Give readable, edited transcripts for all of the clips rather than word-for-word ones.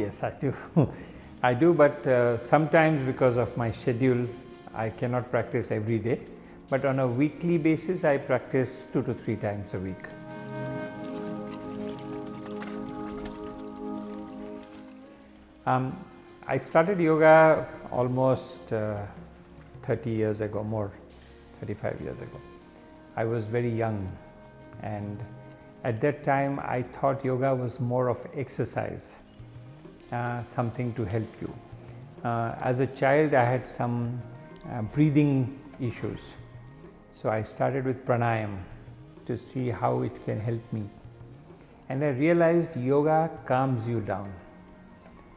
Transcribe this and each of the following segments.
Yes, I do. I do, but sometimes because of my schedule, I cannot practice every day. But on a weekly basis, I practice 2 to 3 times a week. I started yoga almost 30 years ago, more, 35 years ago. I was very young, and at that time I thought yoga was more of exercise, something to help you. As a child I had some breathing issues, so I started with pranayam to see how it can help me, and I realized yoga calms you down.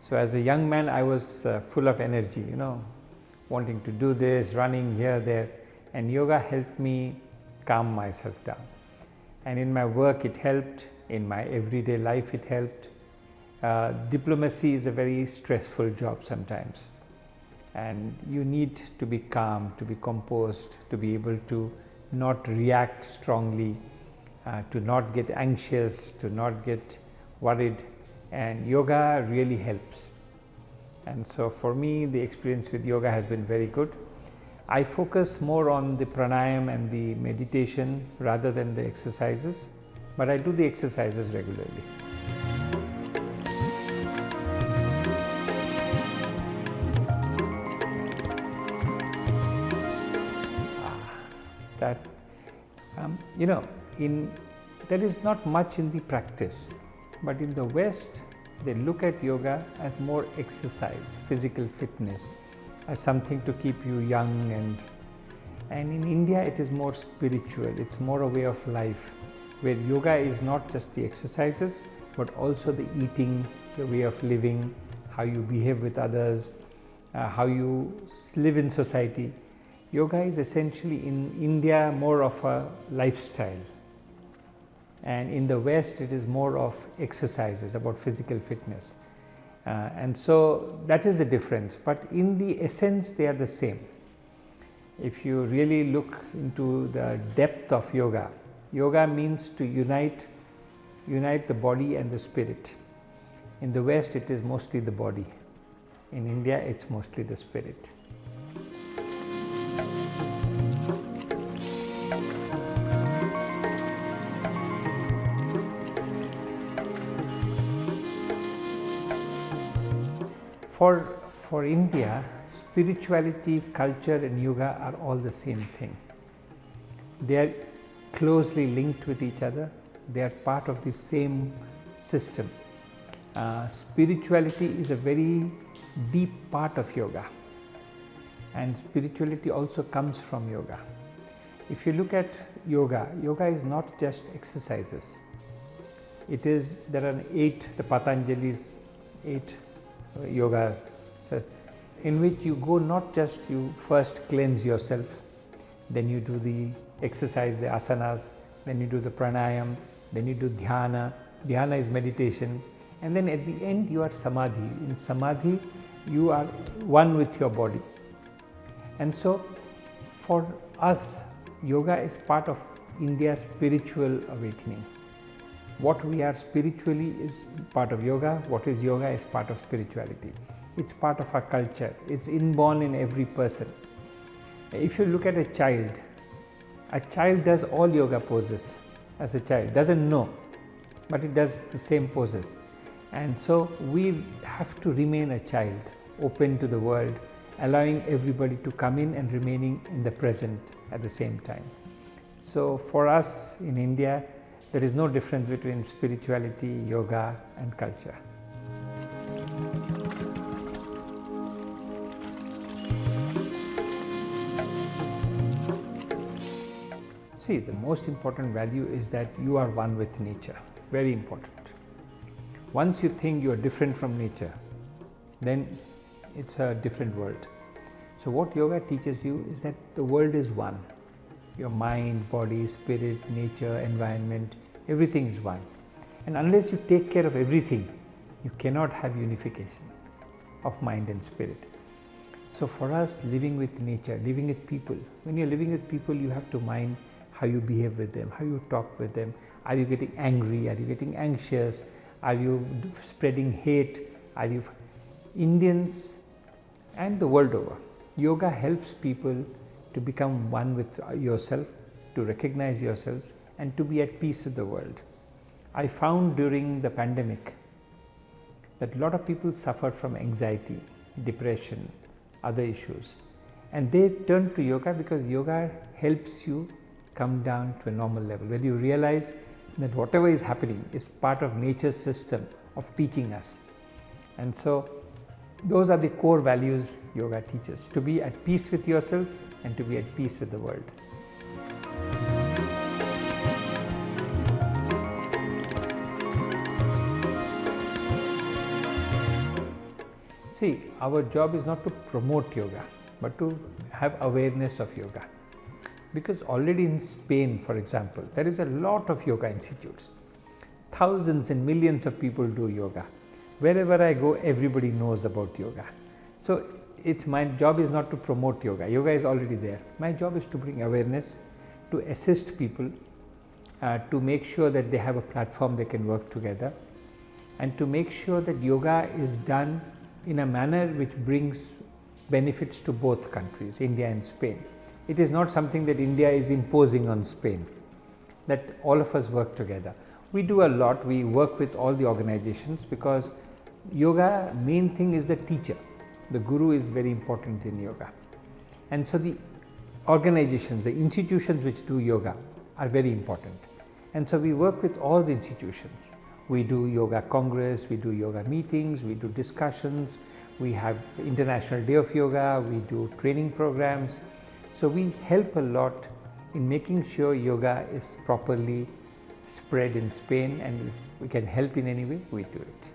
So as a young man I was full of energy, wanting to do this, running here, there, and yoga helped me calm myself down. And in my work it helped, in my everyday life it helped. Diplomacy is a very stressful job sometimes, and you need to be calm, to be composed, to be able to not react strongly, to not get anxious, to not get worried, and yoga really helps. And so for me the experience with yoga has been very good. I focus more on the pranayam and the meditation rather than the exercises, but I do the exercises regularly. There is not much in the practice, but in the West they look at yoga as more exercise, physical fitness, as something to keep you young, and in India it is more spiritual. It's more a way of life, where yoga is not just the exercises but also the eating, the way of living, how you behave with others, how you live in society. Yoga is essentially in India more of a lifestyle, and in the West it is more of exercises, about physical fitness. And so that is the difference, but in the essence they are the same. If you really look into the depth of yoga, yoga means to unite the body and the spirit. In the West it is mostly the body, in India it's mostly the spirit. For India, spirituality, culture and yoga are all the same thing. They are closely linked with each other. They are part of the same system. Spirituality is a very deep part of yoga, and spirituality also comes from yoga. If you look at yoga, yoga is not just exercises. There are 8, the Patanjali's 8 yoga says, in which you go not just you first cleanse yourself, then you do the exercise, the asanas, then you do the pranayam, then you do dhyana. Dhyana is meditation, and then at the end you are samadhi. In samadhi you are one with your body. And so for us, yoga is part of India's spiritual awakening. What we are spiritually is part of yoga. What is yoga is part of spirituality. It's part of our culture. It's inborn in every person. If you look at a child does all yoga poses as a child, doesn't know, but it does the same poses. And so we have to remain a child, open to the world, allowing everybody to come in and remaining in the present at the same time. So for us in India, there is no difference between spirituality, yoga and culture. See, the most important value is that you are one with nature. Very important. Once you think you are different from nature, then it's a different world. So what yoga teaches you is that the world is one. Your mind, body, spirit, nature, environment, everything is one. And unless you take care of everything, you cannot have unification of mind and spirit. So for us, living with nature, living with people, when you're living with people, you have to mind how you behave with them, how you talk with them. Are you getting angry? Are you getting anxious? Are you spreading hate? Indians and the world over, yoga helps people to become one with yourself, to recognize yourselves, and to be at peace with the world. I found during the pandemic that a lot of people suffered from anxiety, depression, other issues, and they turned to yoga because yoga helps you come down to a normal level, where you realize that whatever is happening is part of nature's system of teaching us. And so those are the core values yoga teaches: to be at peace with yourselves and to be at peace with the world. See, our job is not to promote yoga, but to have awareness of yoga. Because already in Spain, for example, there is a lot of yoga institutes. Thousands and millions of people do yoga. Wherever I go, everybody knows about yoga. So my job is not to promote yoga. Yoga is already there. My job is to bring awareness, to assist people, to make sure that they have a platform they can work together, and to make sure that yoga is done in a manner which brings benefits to both countries, India and Spain. It is not something that India is imposing on Spain, that all of us work together. We do a lot, we work with all the organizations, because yoga, main thing is the teacher. The guru is very important in yoga. And so the organizations, the institutions which do yoga are very important. And so we work with all the institutions. We do yoga congress, we do yoga meetings, we do discussions, we have International Day of Yoga, we do training programs. So we help a lot in making sure yoga is properly spread in Spain, and if we can help in any way, we do it.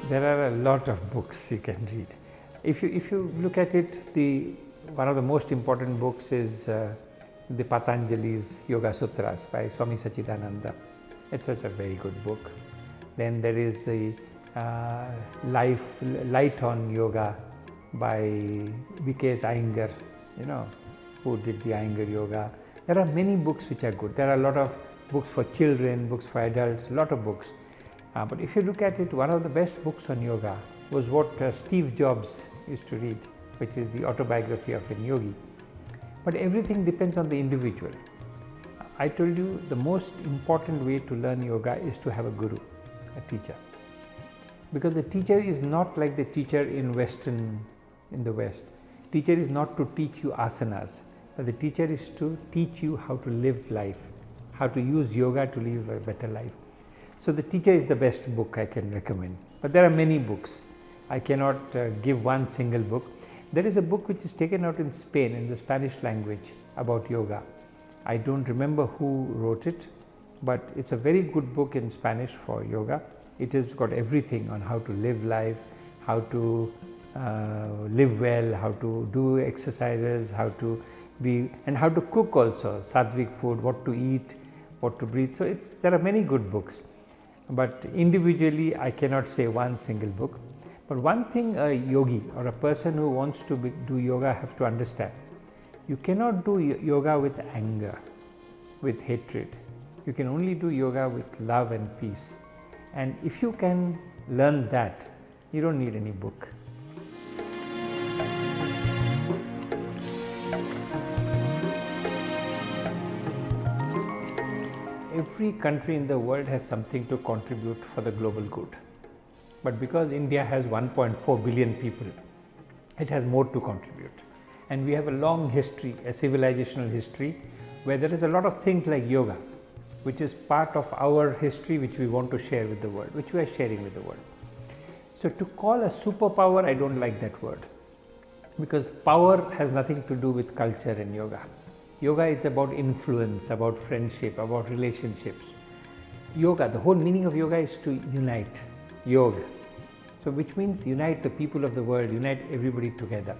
There are a lot of books you can read. If you look at it, one of the most important books is the Patanjali's Yoga Sutras by Swami Sachidananda. It's just a very good book. Then there is the Light on Yoga by V.K.S. Iyengar, who did the Iyengar Yoga. There are many books which are good. There are a lot of books for children, books for adults, a lot of books. But if you look at it, one of the best books on yoga was what Steve Jobs used to read, which is the autobiography of a yogi. But everything depends on the individual. I told you the most important way to learn yoga is to have a guru, a teacher. Because the teacher is not like the teacher in the West. Teacher is not to teach you asanas, but the teacher is to teach you how to live life, how to use yoga to live a better life. So the teacher is the best book I can recommend. But there are many books. I cannot give one single book. There is a book which is taken out in Spain in the Spanish language about yoga. I don't remember who wrote it, but it's a very good book in Spanish for yoga. It has got everything on how to live life, how to live well, how to do exercises, how to cook also, sattvic food, what to eat, what to breathe. So there are many good books. But individually, I cannot say one single book. But one thing a yogi or a person who wants to do yoga have to understand: you cannot do yoga with anger, with hatred. You can only do yoga with love and peace. And if you can learn that, you don't need any book. Every country in the world has something to contribute for the global good. But because India has 1.4 billion people, it has more to contribute. And we have a long history, a civilizational history, where there is a lot of things like yoga, which is part of our history which we want to share with the world, which we are sharing with the world. So to call a superpower, I don't like that word, because power has nothing to do with culture and yoga. Yoga is about influence, about friendship, about relationships. Yoga, the whole meaning of yoga is to unite, yoga. So which means unite the people of the world, unite everybody together.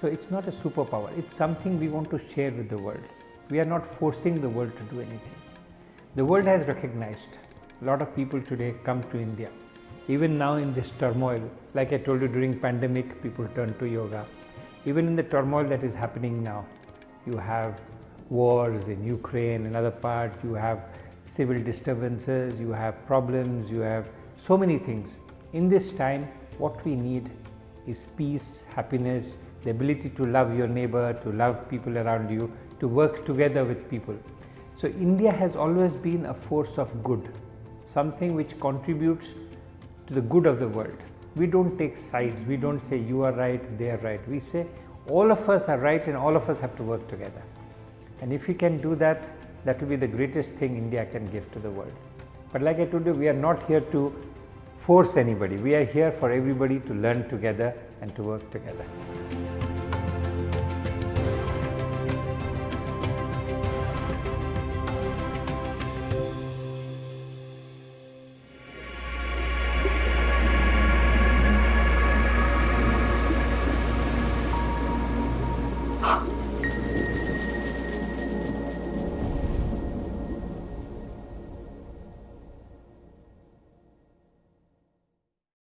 So it's not a superpower, it's something we want to share with the world. We are not forcing the world to do anything. The world has recognized, a lot of people today come to India. Even now in this turmoil, like I told you, during pandemic, people turn to yoga. Even in the turmoil that is happening now, you have wars in Ukraine and other parts, you have civil disturbances, you have problems, you have so many things. In this time, what we need is peace, happiness, the ability to love your neighbor, to love people around you, to work together with people. So India has always been a force of good, something which contributes to the good of the world. We don't take sides, we don't say you are right, they are right. We say all of us are right and all of us have to work together. And if we can do that, that will be the greatest thing India can give to the world. But like I told you, we are not here to force anybody. We are here for everybody to learn together and to work together.